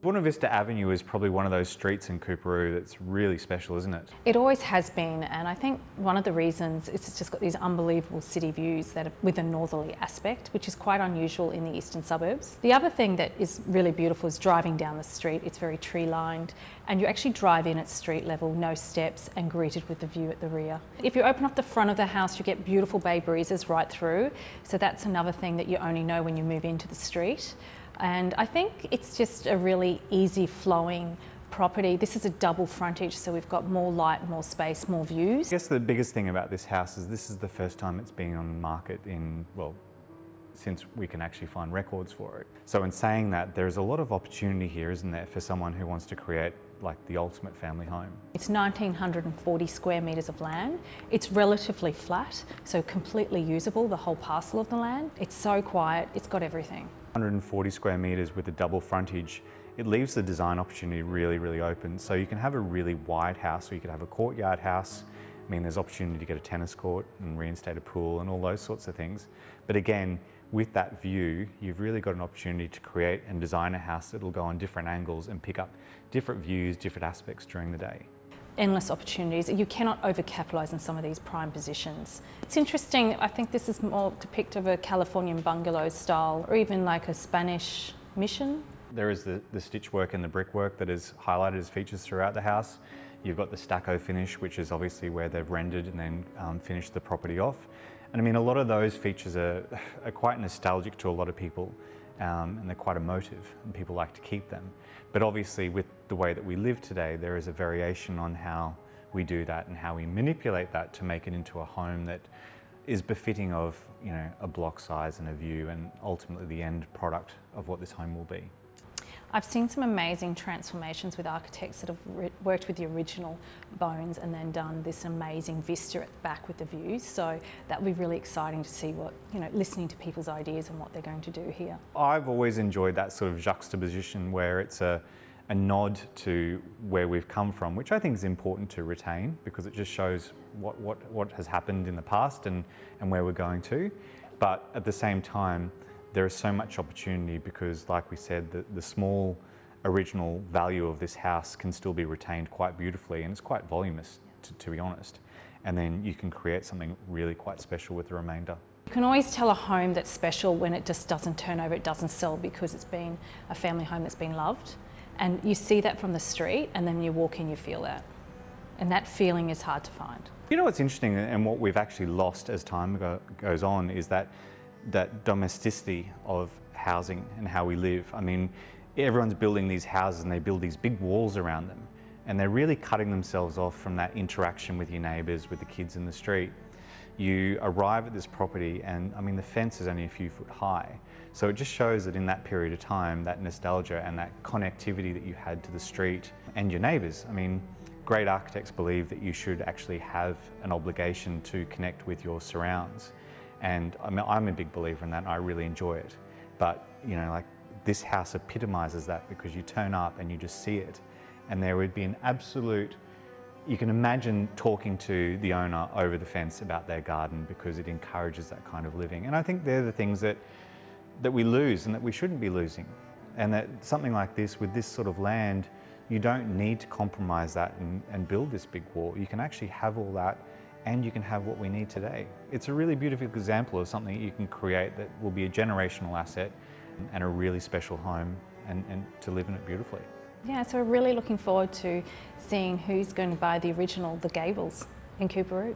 Buena Vista Avenue is probably one of those streets in Coorparoo that's really special, isn't it? It always has been, and I think one of the reasons is it's just got these unbelievable city views that are with a northerly aspect, which is quite unusual in the eastern suburbs. The other thing that is really beautiful is driving down the street. It's very tree lined, and you actually drive in at street level, no steps, and greeted with the view at the rear. If you open up the front of the house, you get beautiful bay breezes right through, so that's another thing that you only know when you move into the street. And I think it's just a really easy flowing property. This is a double frontage, so we've got more light, more space, more views. I guess the biggest thing about this house is this is the first time it's been on the market in, well, since we can actually find records for it. So in saying that, there's a lot of opportunity here, isn't there, for someone who wants to create like the ultimate family home. It's 1,940 square metres of land. It's relatively flat, so completely usable, the whole parcel of the land. It's so quiet, it's got everything. 140 square metres with a double frontage, it leaves the design opportunity really, really open. So you can have a really wide house, or you could have a courtyard house. I mean, there's opportunity to get a tennis court and reinstate a pool and all those sorts of things. But again, with that view, you've really got an opportunity to create and design a house that'll go on different angles and pick up different views, different aspects during the day. Endless opportunities. You cannot overcapitalise in some of these prime positions. It's interesting, I think this is more depictive of a Californian bungalow style, or even like a Spanish mission. There is the stitch work and the brickwork that is highlighted as features throughout the house. You've got the stucco finish, which is obviously where they've rendered and then finished the property off. And I mean, a lot of those features are quite nostalgic to a lot of people, and they're quite emotive, and people like to keep them. But obviously, with the way that we live today, there is a variation on how we do that and how we manipulate that to make it into a home that is befitting of, you know, a block size and a view, and ultimately the end product of what this home will be. I've seen some amazing transformations with architects that have worked with the original bones and then done this amazing vista at the back with the views. So that will be really exciting to see what, you know, listening to people's ideas and what they're going to do here. I've always enjoyed that sort of juxtaposition where it's a nod to where we've come from, which I think is important to retain because it just shows what has happened in the past and where we're going to. But at the same time, there is so much opportunity because, like we said, the small original value of this house can still be retained quite beautifully, and it's quite voluminous, to be honest. And then you can create something really quite special with the remainder. You can always tell a home that's special when it just doesn't turn over, it doesn't sell because it's been a family home that's been loved. And you see that from the street, and then you walk in, you feel that. And that feeling is hard to find. You know what's interesting, and what we've actually lost as time goes on, is that domesticity of housing and how we live. I mean, everyone's building these houses and they build these big walls around them, and they're really cutting themselves off from that interaction with your neighbours, with the kids in the street. You arrive at this property and, I mean, the fence is only a few foot high. So it just shows that in that period of time, that nostalgia and that connectivity that you had to the street and your neighbours. I mean, great architects believe that you should actually have an obligation to connect with your surrounds. And I mean, I'm a big believer in that, and I really enjoy it. But, you know, like this house epitomizes that because you turn up and you just see it. And there would be an absolute, you can imagine talking to the owner over the fence about their garden because it encourages that kind of living. And I think they're the things that we lose and that we shouldn't be losing. And that something like this, with this sort of land, you don't need to compromise that and build this big wall. You can actually have all that, and you can have what we need today. It's a really beautiful example of something you can create that will be a generational asset and a really special home, and to live in it beautifully. Yeah, so we're really looking forward to seeing who's going to buy the original, the Gables in Coorparoo.